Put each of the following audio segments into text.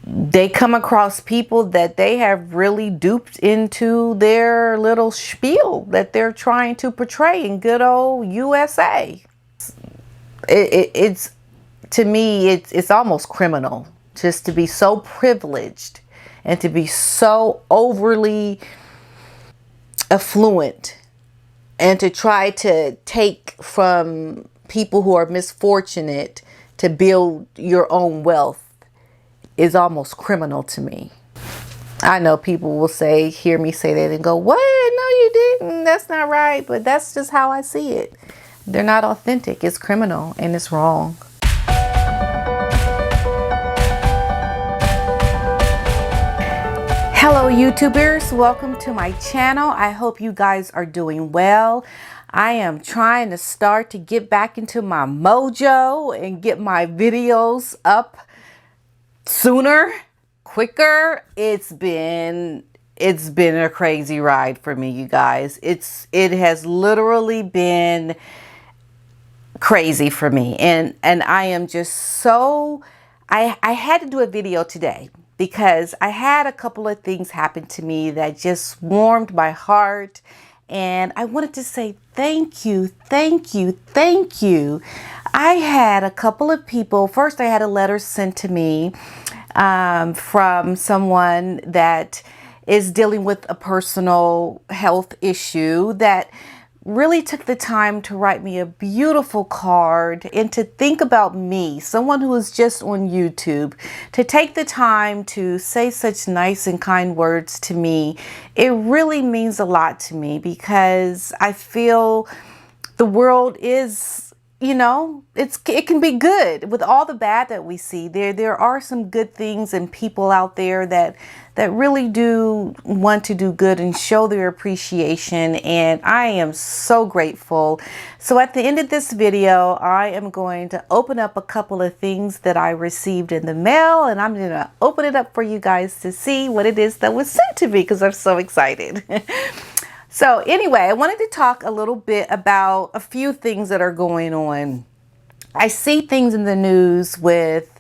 they come across people that they have really duped into their little spiel that they're trying to portray in good old USA. It's to me, it's almost criminal just to be so privileged and to be so overly affluent and to try to take from people who are misfortunate to build your own wealth is almost criminal to me. I know people will hear me say that and go, what? No, you didn't. That's not right. But that's just how I see it. They're not authentic. It's criminal and it's wrong. Hello, YouTubers. Welcome to my channel. I hope you guys are doing well. I am trying to get back into my mojo and get my videos up sooner, quicker. It's been a crazy ride for me, you guys. It has literally been crazy for me, and I am just so I had to do a video today because I had a couple of things happen to me that just warmed my heart, and I wanted to say thank you. I had a couple of people. First, I had a letter sent to me from someone that is dealing with a personal health issue that really took the time to write me a beautiful card and to think about me, someone who is just on YouTube, to take the time to say such nice and kind words to me. It really means a lot to me because I feel the world is, it can be good with all the bad that we see. There are some good things and people out there that really do want to do good and show their appreciation, and I am so grateful. So at the end of this video, I am going to open up a couple of things that I received in the mail, and I'm going to open it up for you guys to see what it is that was sent to me because I'm so excited. So anyway, I wanted to talk a little bit about a few things that are going on. I see things in the news with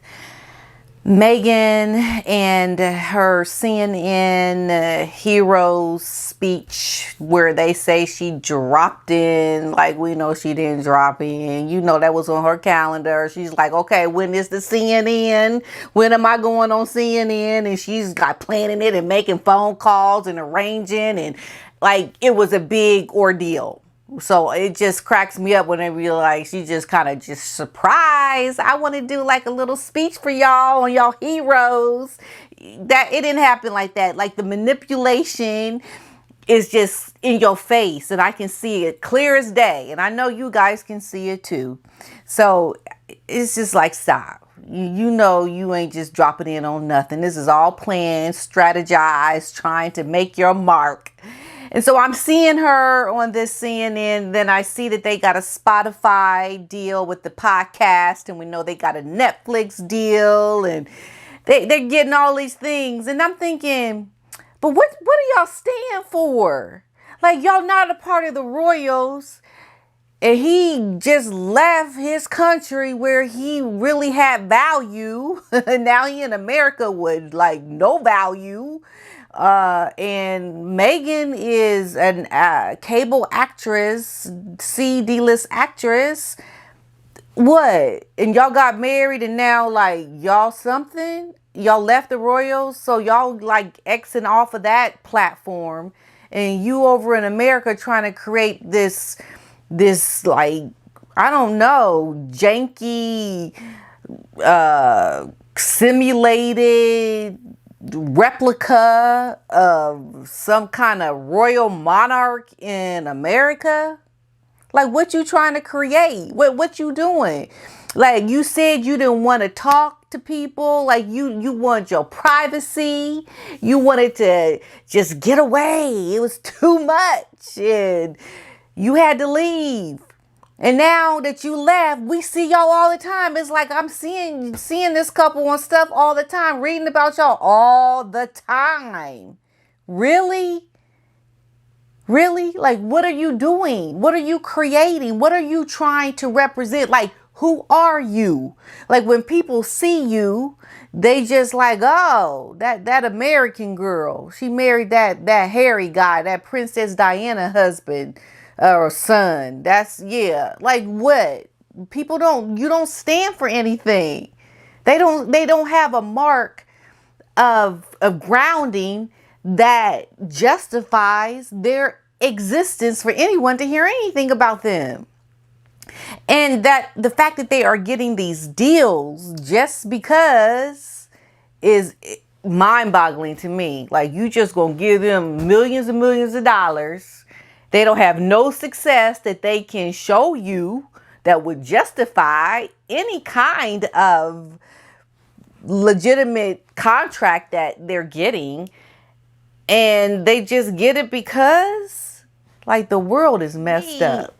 Meghan and her CNN hero speech where they say she dropped in, like we know she didn't drop in. That was on her calendar. She's like, okay, when is the CNN? When am I going on CNN? And she's like planning it and making phone calls and arranging, and like it was a big ordeal. So it just cracks me up when I realize she just kind of just surprised. I want to do like a little speech for y'all on y'all heroes. That it didn't happen like that. Like the manipulation is just in your face, and I can see it clear as day. And I know you guys can see it too. So it's just like, stop. You ain't just dropping in on nothing. This is all planned, strategized, trying to make your mark. And so I'm seeing her on this CNN. Then I see that they got a Spotify deal with the podcast. And we know they got a Netflix deal. And they're getting all these things. And I'm thinking, but what do y'all stand for? Like, y'all not a part of the royals. And he just left his country where he really had value. Now he in America with like no value. And Meghan is an cable actress, D-list actress. What? And y'all got married and now like y'all something? Y'all left the royals, so y'all like Xing off of that platform, and you over in America trying to create this like, I don't know, janky, simulated replica of some kind of royal monarch in America. Like, what you trying to create? What you doing? Like, you said you didn't want to talk to people. Like, you want your privacy. You wanted to just get away. It was too much, and you had to leave. And now that you left, we see y'all all the time. It's like I'm seeing this couple on stuff all the time, reading about y'all all the time. Really? Really? Like, what are you doing? What are you creating? What are you trying to represent? Like, Who are you? Like when people see you, they just like, oh, that American girl. She married that hairy guy, that Princess Diana husband or son. That's, yeah. Like what? You don't stand for anything. They don't have a mark of grounding that justifies their existence for anyone to hear anything about them. And that the fact that they are getting these deals just because is mind-boggling to me. Like, you just gonna give them millions and millions of dollars. They don't have no success that they can show you that would justify any kind of legitimate contract that they're getting. And they just get it because, like, the world is messed up.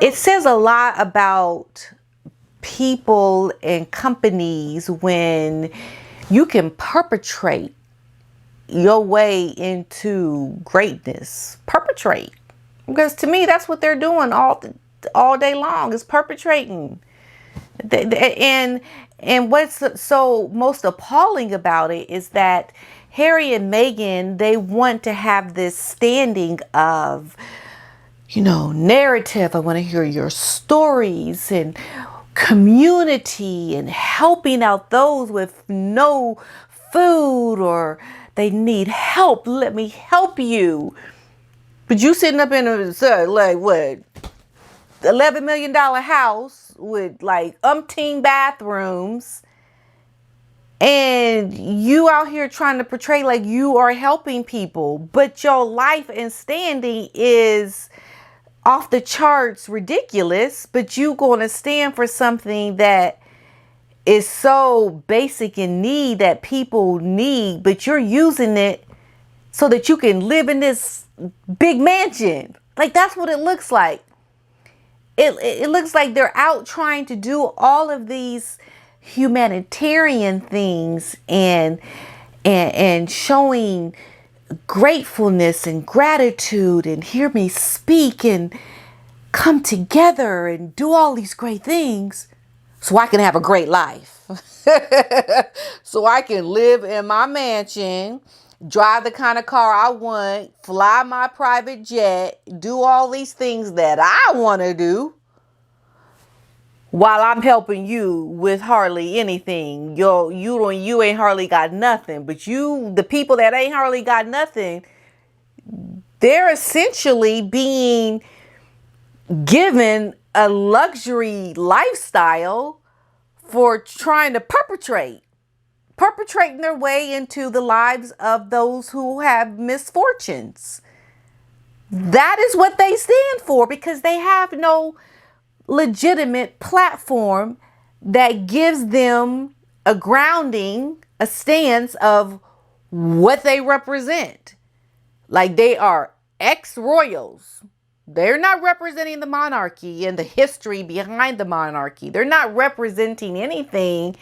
It says a lot about people and companies when you can perpetrate your way into greatness. Perpetrate. Because to me, that's what they're doing all day long, is perpetrating. And what's so most appalling about it is that Harry and Meghan, they want to have this standing of, narrative. I want to hear your stories and community and helping out those with no food or they need help. Let me help you. But you sitting up in a, like, what, $11 million house with like umpteen bathrooms, and you out here trying to portray like you are helping people, but your life and standing is off the charts ridiculous, but you going to stand for something that is so basic in need that people need, but you're using it so that you can live in this big mansion. Like, that's what it looks like. It looks like they're out trying to do all of these humanitarian things and showing gratefulness and gratitude and hear me speak and come together and do all these great things so I can have a great life. So I can live in my mansion, drive the kind of car I want, fly my private jet, do all these things that I want to do while I'm helping you with hardly anything. You ain't hardly got nothing. But the people that ain't hardly got nothing, they're essentially being given a luxury lifestyle for trying to perpetrating their way into the lives of those who have misfortunes. That is what they stand for, because they have no legitimate platform that gives them a grounding, a stance of what they represent. Like, they are ex-royals. They're not representing the monarchy and the history behind the monarchy. They're not representing anything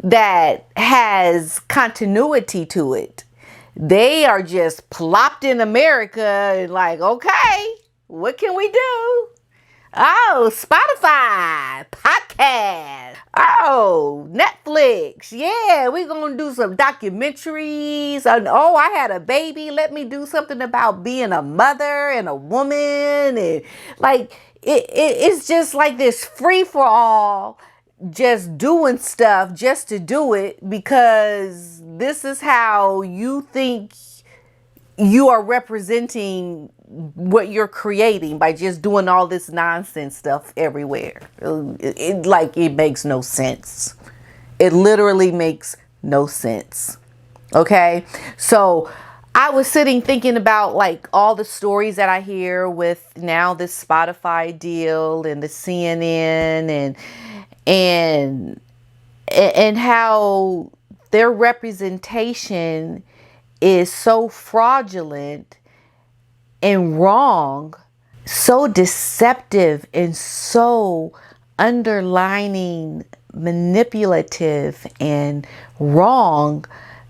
that has continuity to it. They are just plopped in America and like, okay, what can we do? Oh, Spotify, podcast. Oh, Netflix. Yeah, we're going to do some documentaries. Oh, I had a baby. Let me do something about being a mother and a woman. And like, it's just like this free for all, just doing stuff just to do it because this is how you think you are representing what you're creating by just doing all this nonsense stuff everywhere. It makes no sense. It literally makes no sense. Okay. So I was sitting thinking about like all the stories that I hear with now this Spotify deal and the CNN and how their representation is so fraudulent and wrong, so deceptive and so underlining manipulative and wrong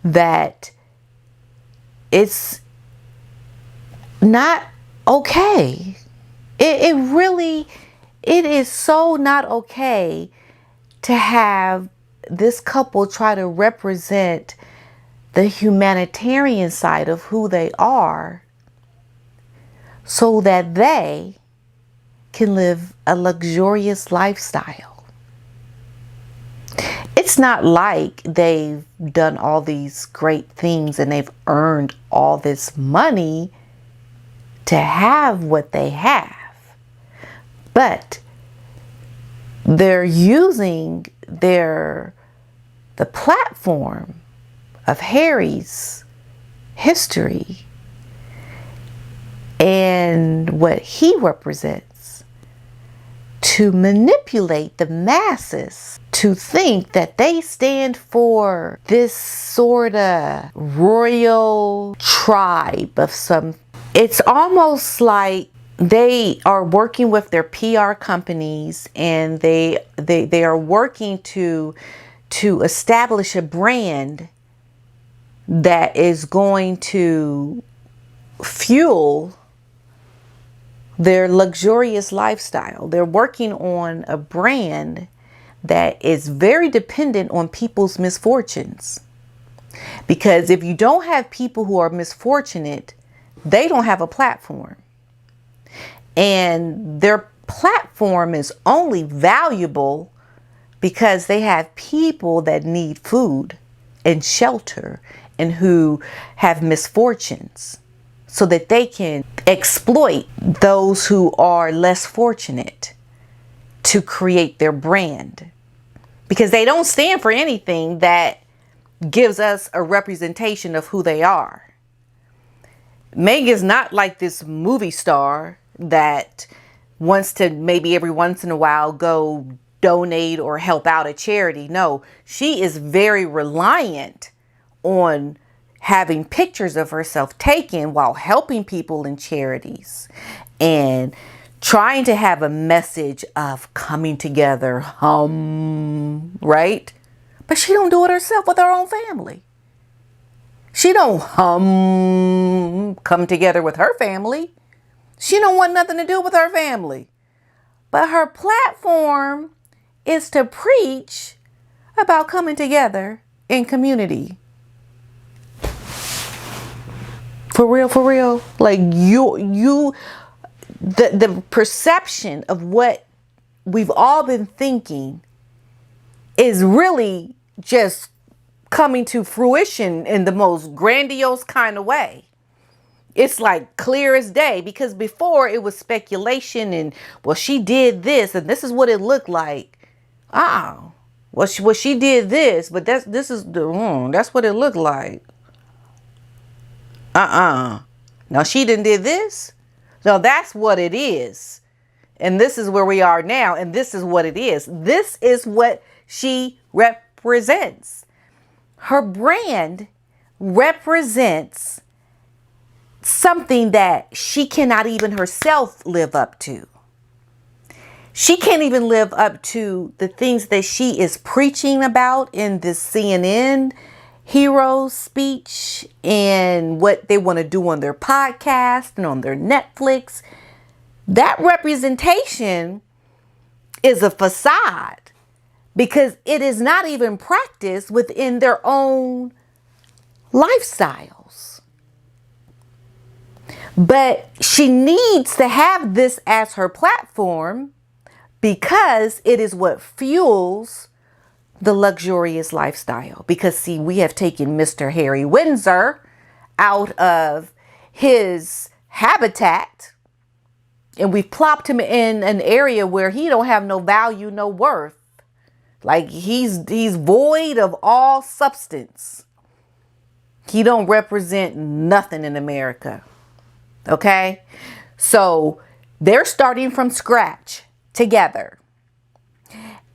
that it's not okay. It is so not okay to have this couple try to represent the humanitarian side of who they are so that they can live a luxurious lifestyle. It's not like they've done all these great things and they've earned all this money to have what they have. But they're using the platform of Harry's history and what he represents to manipulate the masses to think that they stand for this sort of royal tribe of some. It's almost like they are working with their PR companies and they are working to establish a brand that is going to fuel their luxurious lifestyle. They're working on a brand that is very dependent on people's misfortunes. Because if you don't have people who are misfortunate, they don't have a platform. And their platform is only valuable because they have people that need food and shelter and who have misfortunes so that they can exploit those who are less fortunate to create their brand. Because they don't stand for anything that gives us a representation of who they are. Meghan's not like this movie star that wants to maybe every once in a while go donate or help out a charity. No, she is very reliant on having pictures of herself taken while helping people in charities and trying to have a message of coming together, right? But she don't do it herself with her own family. She don't come together with her family. She don't want nothing to do with her family. But her platform is to preach about coming together in community. For real. Like the perception of what we've all been thinking is really just coming to fruition in the most grandiose kind of way. It's like clear as day, because before it was speculation and, well, she did this and this is what it looked like. Oh, well, she did this, but that's what it looked like. Now she didn't did this. No, that's what it is. And this is where we are now. And this is what it is. This is what she represents. Her brand represents something that she cannot even herself live up to. She can't even live up to the things that she is preaching about in this CNN hero speech and what they want to do on their podcast and on their Netflix. That representation is a facade because it is not even practiced within their own lifestyles. But she needs to have this as her platform because it is what fuels the luxurious lifestyle. Because see, we have taken Mr. Harry Windsor out of his habitat and we've plopped him in an area where he don't have no value, no worth. Like he's void of all substance. He don't represent nothing in America. Okay? So they're starting from scratch together.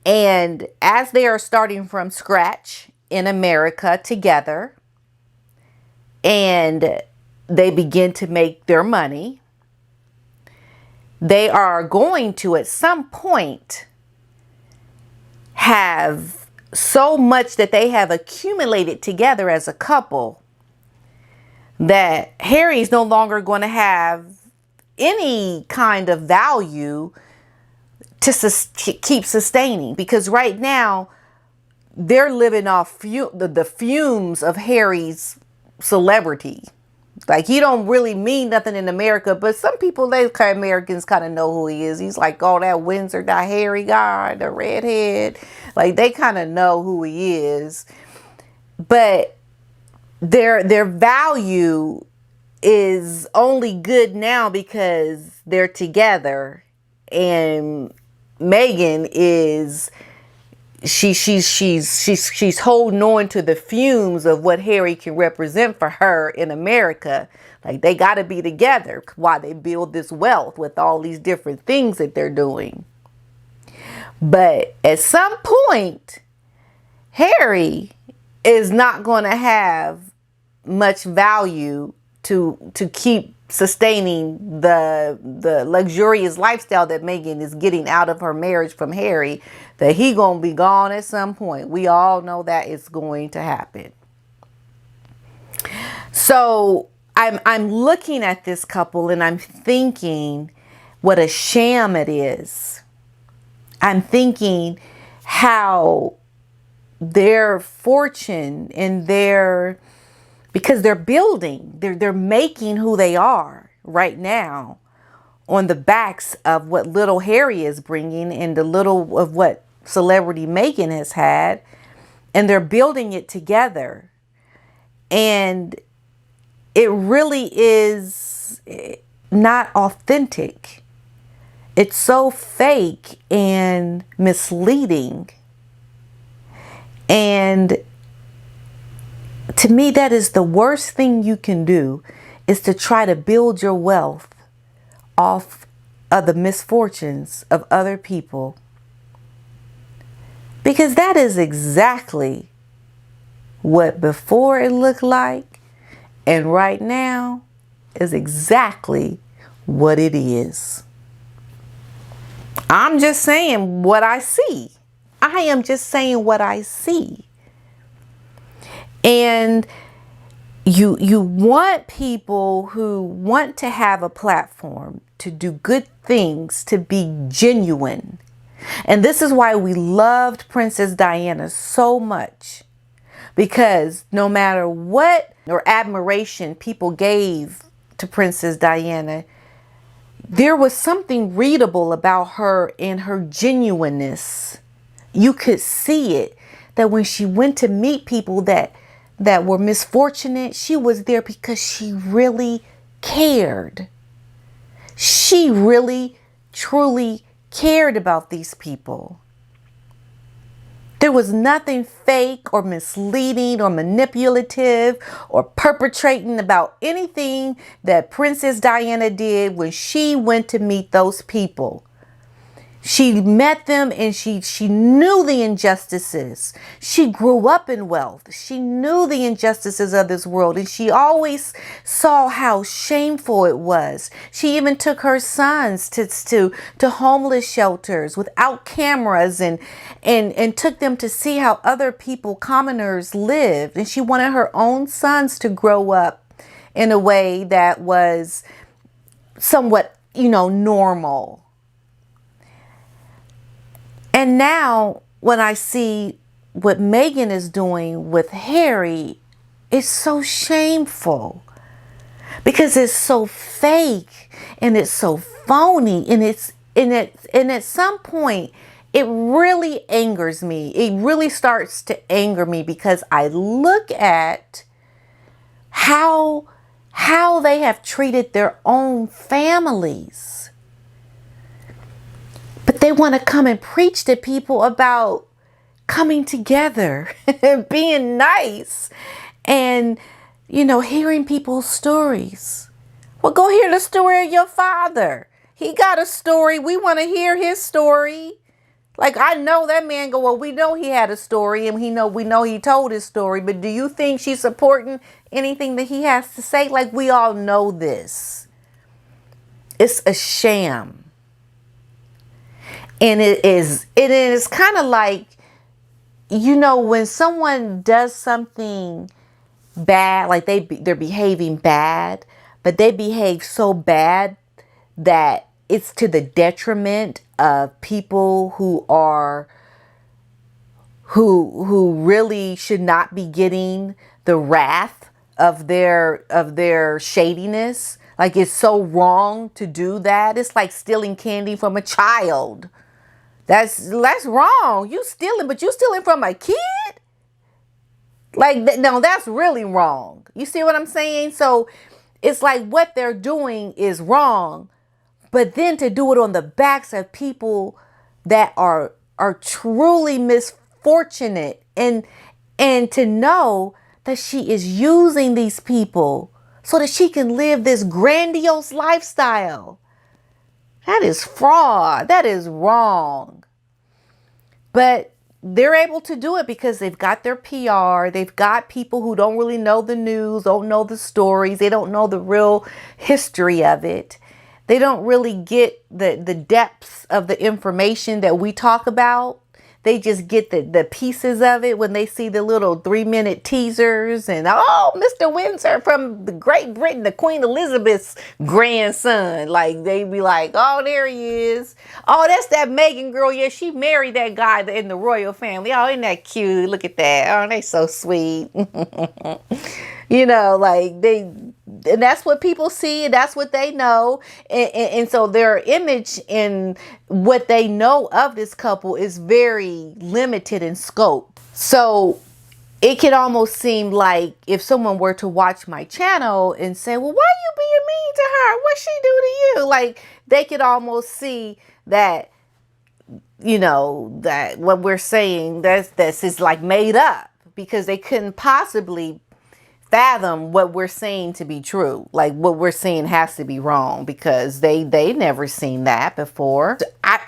And as they are starting from scratch in America together, and they begin to make their money, they are going to at some point have so much that they have accumulated together as a couple that Harry's no longer going to have any kind of value keep sustaining, because right now they're living off the fumes of Harry's celebrity. Like, he don't really mean nothing in America, but some people, Americans kind of know who he is. He's like, oh, that Windsor, that Harry guy, the redhead. Like, they kind of know who he is. But their value is only good now because they're together. And Meghan is... She's holding on to the fumes of what Harry can represent for her in America. Like, they got to be together while they build this wealth with all these different things that they're doing. But at some point, Harry is not going to have much value to keep sustaining the luxurious lifestyle that Meghan is getting out of her marriage from Harry. That he gonna be gone at some point. We all know that it's going to happen. So I'm looking at this couple and I'm thinking what a sham it is. I'm thinking how their fortune and because they're building, they're making who they are right now on the backs of what little Harry is bringing and the little of what celebrity Meghan has had, and they're building it together. And it really is not authentic. It's so fake and misleading. And to me, that is the worst thing you can do, is to try to build your wealth off of the misfortunes of other people. Because that is exactly what before it looked like, and right now is exactly what it is. I'm just saying what I see. I am just saying what I see. And you want people who want to have a platform to do good things, to be genuine. And this is why we loved Princess Diana so much. Because no matter what or admiration people gave to Princess Diana, there was something readable about her and her genuineness. You could see it, that when she went to meet people that were misfortunate, she was there because she really cared. She really, truly cared about these people. There was nothing fake or misleading or manipulative or perpetrating about anything that Princess Diana did when she went to meet those people. She met them and she knew the injustices. She grew up in wealth. She knew the injustices of this world, and she always saw how shameful it was. She even took her sons to homeless shelters without cameras and took them to see how other people, commoners, lived. And she wanted her own sons to grow up in a way that was somewhat, normal. And now when I see what Meghan is doing with Harry, it's so shameful, because it's so fake and it's so phony, and at some point it really angers me. It really starts to anger me, because I look at how they have treated their own families. But they want to come and preach to people about coming together and being nice and, hearing people's stories. Well, go hear the story of your father. He got a story. We want to hear his story. Like, I know that man well, we know he had a story, and we know he told his story. But do you think she's supporting anything that he has to say? Like, we all know this. It's a sham. And it is kind of like, when someone does something bad, like they're behaving bad, but they behave so bad that it's to the detriment of people who really should not be getting the wrath of their shadiness. Like, it's so wrong to do that. It's like stealing candy from a child. That's wrong. You stealing, but you stealing from a kid? Like, no, that's really wrong. You see what I'm saying? So it's like what they're doing is wrong, but then to do it on the backs of people that are truly misfortunate, and to know that she is using these people so that she can live this grandiose lifestyle. That is fraud. That is wrong. But they're able to do it because they've got their PR. They've got people who don't really know the news, don't know the stories. They don't know the real history of it. They don't really get the depths of the information that we talk about. They just get the pieces of it when they see the little 3-minute teasers and, oh, Mr. Windsor from the Great Britain, the Queen Elizabeth's grandson. Like, they be like, oh, there he is. Oh, that's that Meghan girl. Yeah, she married that guy in the royal family. Oh, isn't that cute? Look at that. Oh, they so sweet. You know, like and that's what people see, and that's what they know. And so their image and what they know of this couple is very limited in scope. So it could almost seem like if someone were to watch my channel and say, well, why are you being mean to her? What she do to you? Like, they could almost see that, you know, that what we're saying, that's is like made up, because they couldn't possibly fathom what we're saying to be true. Like, what we're saying has to be wrong, because they never seen that before.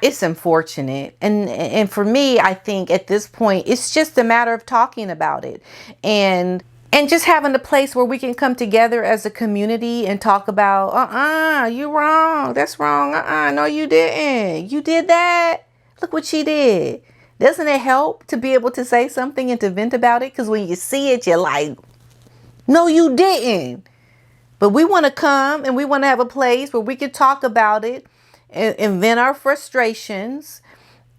It's unfortunate, and for me, I think at this point it's just a matter of talking about it and just having a place where we can come together as a community and talk about, you wrong, that's wrong, no, you didn't, you did that, look what she did. Doesn't it help to be able to say something and to vent about it? Because when you see it, you're like, no, you didn't. But we want to come and we want to have a place where we can talk about it and vent our frustrations.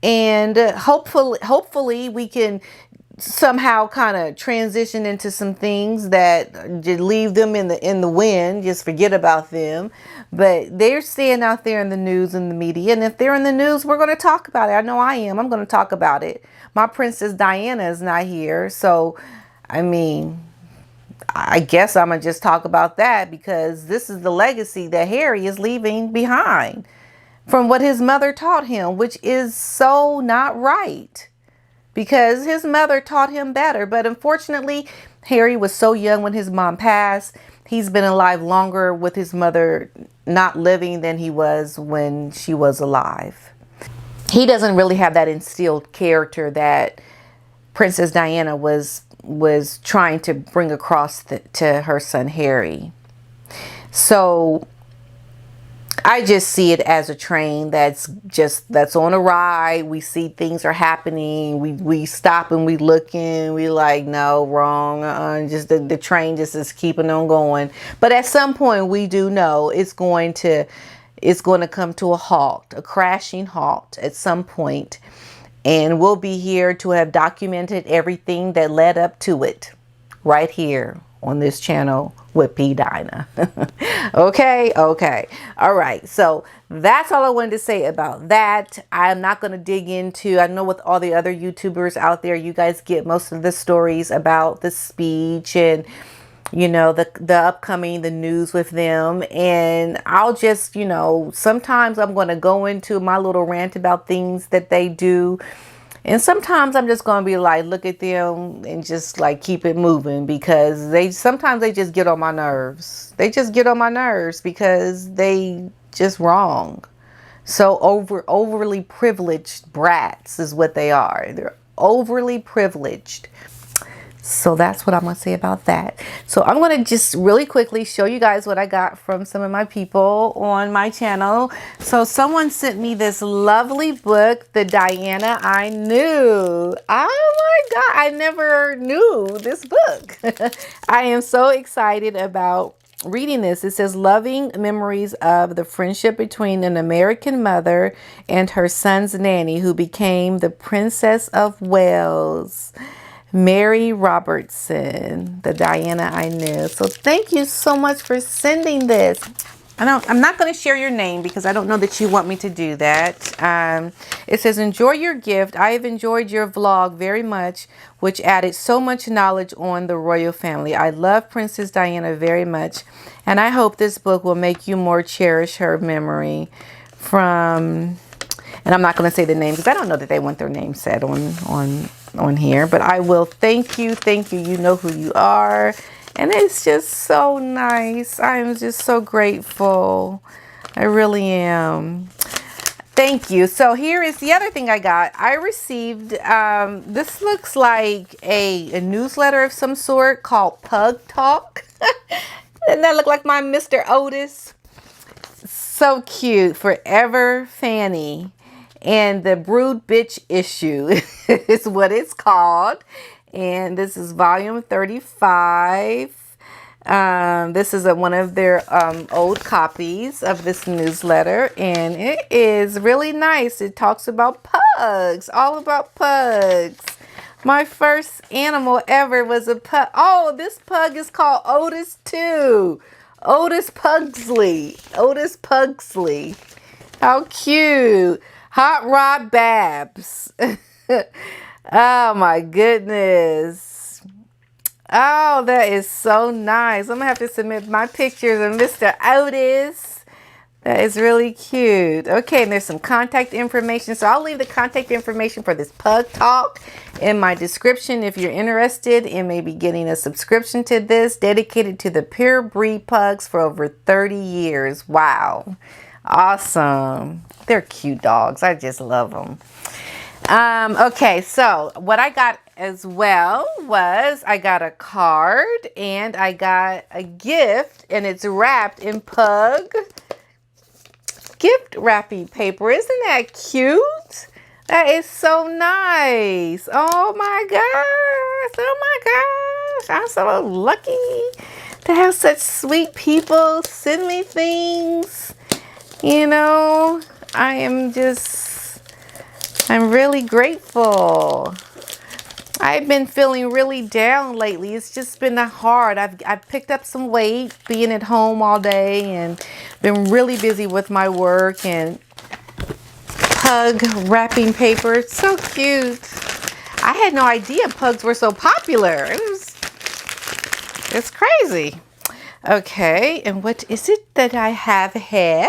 And hopefully we can somehow kind of transition into some things that just leave them in the wind, just forget about them. But they're staying out there in the news and the media. And if they're in the news, we're going to talk about it. I know I am. I'm going to talk about it. My Princess Diana is not here. So, I mean, I guess I'm going to just talk about that, because this is the legacy that Harry is leaving behind from what his mother taught him, which is so not right, because his mother taught him better. But unfortunately, Harry was so young when his mom passed. He's been alive longer with his mother not living than he was when she was alive. He doesn't really have that instilled character that Princess Diana was trying to bring across to her son Harry. So I just see it as a train that's on a ride. We see things are happening. We stop and we look in. We like, no, wrong. Just the train just is keeping on going. But at some point, we do know it's going to come to a halt, a crashing halt at some point. And we'll be here to have documented everything that led up to it right here on this channel with PDina. Okay. All right. So that's all I wanted to say about that. I'm not going to dig into, I know with all the other YouTubers out there, you guys get most of the stories about the speech and, you know, the upcoming, the news with them. And I'll just, you know, sometimes I'm going to go into my little rant about things that they do. And sometimes I'm just going to be like, look at them and just like keep it moving, because sometimes they just get on my nerves. They just get on my nerves because they just wrong. So overly privileged brats is what they are. They're overly privileged. So that's what I'm going to say about that. So I'm going to just really quickly show you guys what I got from some of my people on my channel. So someone sent me this lovely book, The Diana I Knew. Oh my God, I never knew this book. I am so excited about reading this. It says, loving memories of the friendship between an American mother and her son's nanny, who became the Princess of Wales, Mary Robertson, the Diana I knew. So thank you so much for sending this. I'm not going to share your name because I don't know that you want me to do that. It says, enjoy your gift. I have enjoyed your vlog very much, which added so much knowledge on the royal family. I love Princess Diana very much, and I hope this book will make you more cherish her memory. From, and I'm not going to say the name because I don't know that they want their name said on here, but I will. Thank you. You know who you are. And it's just so nice. I'm just so grateful. I really am. Thank you. So here is the other thing I got. I received, this looks like a newsletter of some sort called Pug Talk. Doesn't that look like my Mr. Otis? So cute. Forever Fanny. And the Brood Bitch issue is what it's called. And this is volume 35. This is one of their old copies of this newsletter, and it is really nice. It talks about pugs, all about pugs. My first animal ever was a pug. Oh, this pug is called Otis too. Otis Pugsley. Otis Pugsley. How cute. Hot Rod Babs. Oh my goodness. Oh, that is so nice. I'm gonna have to submit my pictures of Mr. Otis. That is really cute. Okay, and there's some contact information. So I'll leave the contact information for this Pug Talk in my description if you're interested in maybe getting a subscription to this, dedicated to the pure breed pugs for over 30 years. Wow. Awesome. They're cute dogs. I just love them. Okay, so what I got as well was I got a card and I got a gift, and it's wrapped in Pug gift wrapping paper. Isn't that cute? That is so nice. Oh my gosh. Oh my gosh. I'm so lucky to have such sweet people send me things. You know, I'm really grateful. I've been feeling really down lately. It's just been hard. I've picked up some weight being at home all day and been really busy with my work and pug wrapping paper. It's so cute. I had no idea pugs were so popular. It's crazy. Okay, and what is it that I have here?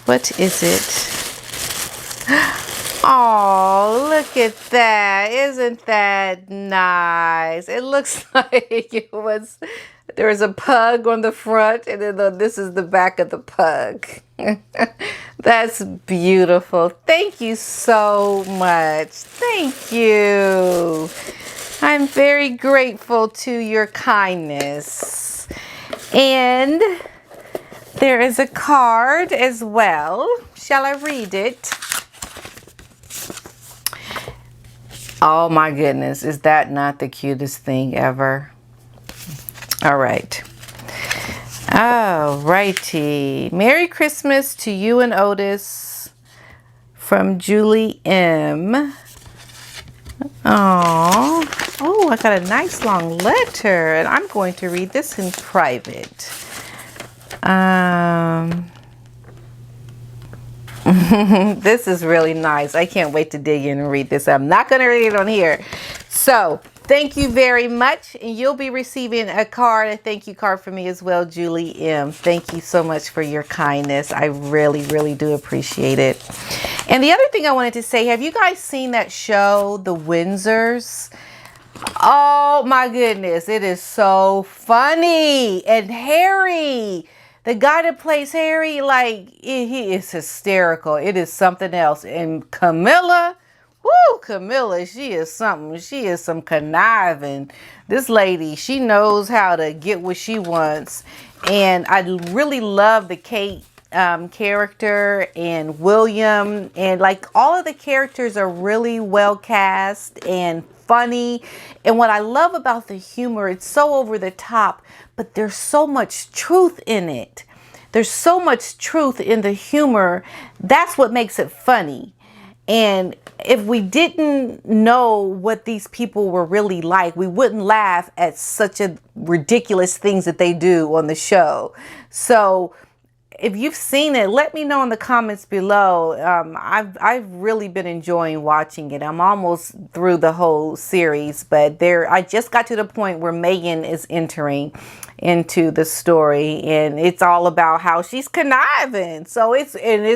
What is it? Oh, look at that. Isn't that nice? It looks like there was a pug on the front, and then this is the back of the pug. That's beautiful. Thank you so much. Thank you. I'm very grateful to your kindness. And there is a card as well. Shall I read it? Oh my goodness, is that not the cutest thing ever? All right. All righty. Merry Christmas to you and Otis from Julie M. Oh, I got a nice long letter, and I'm going to read this in private. This is really nice. I can't wait to dig in and read this. I'm not going to read it on here. So thank you very much. And you'll be receiving a thank you card from me as well, Julie M. Thank you so much for your kindness. I really, really do appreciate it. And the other thing I wanted to say, have you guys seen that show, The Windsors? Oh my goodness. It is so funny. And Harry, the guy that plays Harry, he is hysterical. It is something else. And Camilla, Camilla, she is something. She is some conniving. This lady, she knows how to get what she wants. And I really love the Kate character and William. And all of the characters are really well cast and funny. And what I love about the humor, it's so over the top, but there's so much truth in it. There's so much truth in the humor. That's what makes it funny. And if we didn't know what these people were really like, we wouldn't laugh at such a ridiculous things that they do on the show. So if you've seen it, let me know in the comments below. I've really been enjoying watching it. I'm almost through the whole series, but I just got to the point where Meghan is entering into the story, and it's all about how she's conniving. So it's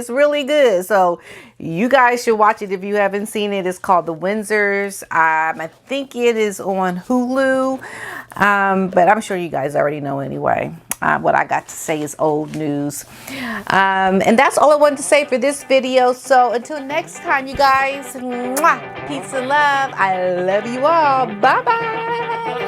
really good. So you guys should watch it if you haven't seen it. It's called The Windsors. I think it is on Hulu, but I'm sure you guys already know anyway. What I got to say is old news. And that's all I wanted to say for this video. So until next time, you guys, mwah, peace and love. I love you all. Bye-bye.